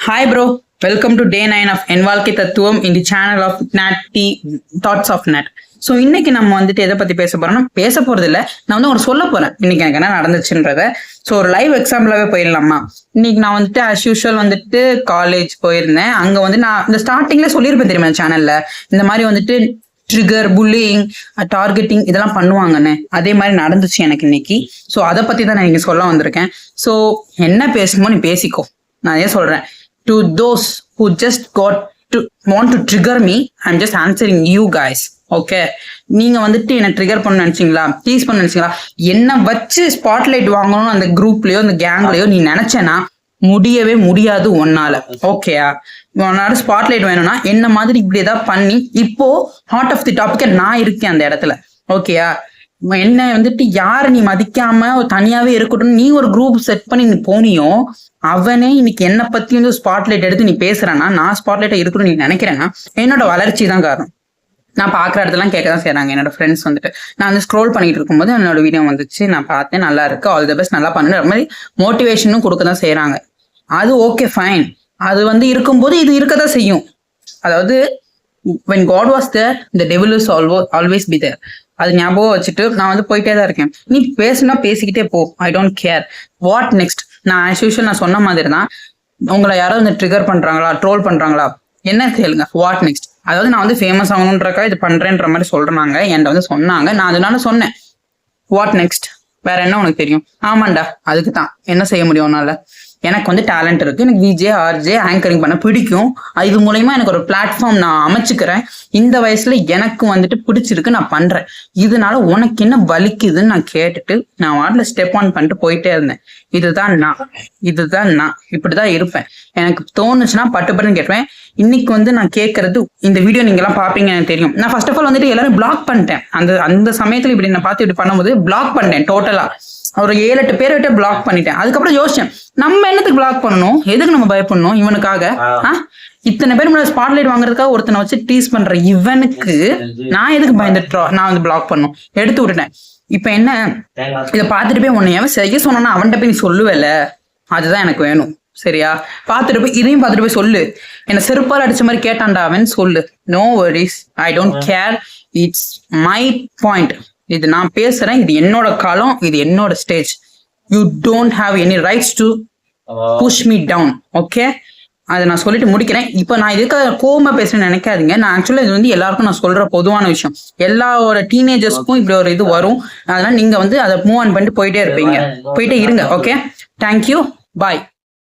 Hi, bro. Welcome to day 9 of Envalki Tattvam in the channel of Natty Thoughts of Nat. So இன்னைக்கு நம்ம வந்துட்டு எதை பத்தி பேச போறோம்னா பேச போறது இல்லை, நான் வந்து ஒரு சொல்ல போறேன் இன்னைக்கு எனக்கு என்ன நடந்துச்சுன்றத. ஸோ ஒரு லைவ் எக்ஸாம்பிளாவே போயிடலாமா? இன்னைக்கு நான் வந்துட்டு ஆஸ் யூஷுவல் வந்துட்டு காலேஜ் போயிருந்தேன். அங்க வந்து நான் இந்த ஸ்டார்டிங்ல சொல்லியிருப்பேன் தெரியுமா சேனல்ல, இந்த மாதிரி வந்துட்டு ட்ரிகர், புல்லிங், டார்கெட்டிங் இதெல்லாம் பண்ணுவாங்கன்னு. அதே மாதிரி நடந்துச்சு எனக்கு இன்னைக்கு. ஸோ அதை பத்தி தான் நான் இன்னைக்கு சொல்ல வந்திருக்கேன். ஸோ என்ன பேசணுமோ நீ பேசிக்கோ, நான் ஏன் சொல்றேன். To those who just want to trigger me, I'm just answering you guys. Okay, நீங்க வந்துட்டு என்ன ட்ரிகர் பண்ண நினைச்சீங்களா, டீஸ் பண்ண நினைச்சீங்களா, என்ன வச்சு ஸ்பாட்லைட் வாங்கணும்னு அந்த குரூப்லயோ அந்த கேங்லயோ நீ நினைச்சேன்னா முடியவே முடியாது உன்னால. ஓகேயா? உன்னால ஸ்பாட்லைட் வேணும்னா என்ன மாதிரி இப்படி ஏதாவது பண்ணி இப்போ ஹார்ட் ஆஃப் தி டாபிக் நான் இருக்கேன் அந்த இடத்துல. ஓகேயா? என்ன வந்துட்டு யாரு நீ மதிக்காம தனியாவே இருக்கட்டும் நீ ஒரு குரூப் செட் பண்ணி நீ போனியோ, அவனே இன்னைக்கு என்ன பத்தி வந்து ஸ்பாட்லைட் எடுத்து நீ பேசுறேன்னா, நான் ஸ்பாட்லைட்டா இருக்கணும்னு நீ நினைக்கிறேன்னா என்னோட வளர்ச்சி தான் காரணம். நான் பாக்குற இடத்துலாம் கேட்கதான் செய்யறாங்க என்னோட ஃப்ரெண்ட்ஸ் வந்துட்டு. நான் வந்து ஸ்க்ரோல் பண்ணிட்டு இருக்கும்போது என்னோட வீடியோ வந்துச்சு, நான் பார்த்தேன், நல்லா இருக்கு, ஆல் தி பெஸ்ட், நல்லா பண்ணுற மாதிரி மோட்டிவேஷனும் கொடுக்க தான் செய்யறாங்க. அது ஓகே ஃபைன். அது வந்து இருக்கும்போது இது இருக்கதான் செய்யும். அதாவது when God was there, the devil is always be there. அது ஞாபகம் வச்சுட்டு நான் வந்து போயிட்டே தான் இருக்கேன். நீ பேசுனா பேசிக்கிட்டே போ, ஐ டோன்ட் கேர். What next? நான் ஆஸ் யூஷுவல் நான் சொன்ன மாதிரி தான், உங்களை யாரோ வந்து ட்ரிகர் பண்றாங்களா, ட்ரோல் பண்றாங்களா, என்ன கேளுங்க, வாட் நெக்ஸ்ட். அதாவது நான் வந்து ஃபேமஸ் ஆகணுன்றக்கா இது பண்றேன்ற மாதிரி சொல்றாங்க, என்கிட்ட வந்து சொன்னாங்க, நான் அதனால சொன்னேன் வாட் நெக்ஸ்ட். வேற என்ன உனக்கு தெரியும்? ஆமாண்டா, அதுக்கு தான் என்ன செய்ய முடியும் உன்னால. எனக்கு வந்து டேலண்ட் இருக்கு, எனக்கு விஜே ஆர்ஜே ஆங்கரிங் பண்ண பிடிக்கும். இது மூலயமா எனக்கு ஒரு பிளாட்ஃபார்ம் நான் அமைச்சுக்கிறேன். இந்த வயசுல எனக்கு வந்துட்டு பிடிச்சிருக்கு, நான் பண்றேன். இதனால உனக்கு என்ன வலிக்குதுன்னு நான் கேட்டுட்டு நான் வாட்ல ஸ்டெப் ஆன் பண்ணிட்டு போயிட்டே இருந்தேன். இதுதான் நான் இப்படிதான் இருப்பேன். எனக்கு தோணுச்சுன்னா பட்டுன்னு கேட்பேன். இன்னைக்கு வந்து நான் கேட்கறது, இந்த வீடியோ நீங்க எல்லாம் பாப்பீங்க எனக்கு தெரியும். நான் ஃபர்ஸ்ட் ஆஃப் ஆல் வந்துட்டு எல்லாரும் பிளாக் பண்ணிட்டேன். அந்த சமயத்துல இப்படி நான் பார்த்து இப்படி பண்ணும்போது பிளாக் பண்ணிட்டேன். டோட்டலா ஒரு 7-8 பேர்கிட்ட பிளாக் பண்ணிட்டேன். அதுக்கப்புறம் யோசிச்சேன், நம்ம என்னத்துக்கு பிளாக் பண்ணணும், எதுக்கு நம்ம பயப்படணும் இவனுக்காக? இத்தனை பேர் முன்னாடி ஸ்பாட்லைட் வாங்குறதுக்காக ஒருத்தனை வச்சு டீஸ் பண்ற இவனுக்கு நான் எதுக்கு பயந்துட்டோம்? நான் வந்து பிளாக் பண்ணணும், எடுத்து விட்டுட்டேன். இப்ப என்ன, இதை பார்த்துட்டு போய் உன்னை எவன் செய்ய சொன்னா அவன்கிட்ட போய் நீ சொல்லுவல, அதுதான் எனக்கு வேணும். சரியா? பார்த்துட்டு போய் இதையும் பார்த்துட்டு போய் சொல்லு, என்ன செருப்பால் அடிச்ச மாதிரி கேட்டான்டா அவன், சொல்லு. No worries, I don't care. It's my point. இது நான் பேசுறேன், இது என்னோட காலம், இது என்னோட stage. You don't have any rights to push me down. Okay, அதை நான் சொல்லிட்டு முடிக்கிறேன். இப்போ நான் இதுக்காக கோவமா பேசுறேன்னு நினைக்காதீங்க. நான் ஆக்சுவலா இது வந்து எல்லாருக்கும் நான் சொல்ற பொதுவான விஷயம். எல்லாரோட டீனேஜர்ஸ்க்கும் இப்படி ஒரு இது வரும். அதனால நீங்க வந்து அதை மூவ் ஆன் பண்ணிட்டு போயிட்டே இருப்பீங்க, போயிட்டே இருங்க. ஓகே, தேங்க்யூ, பாய்.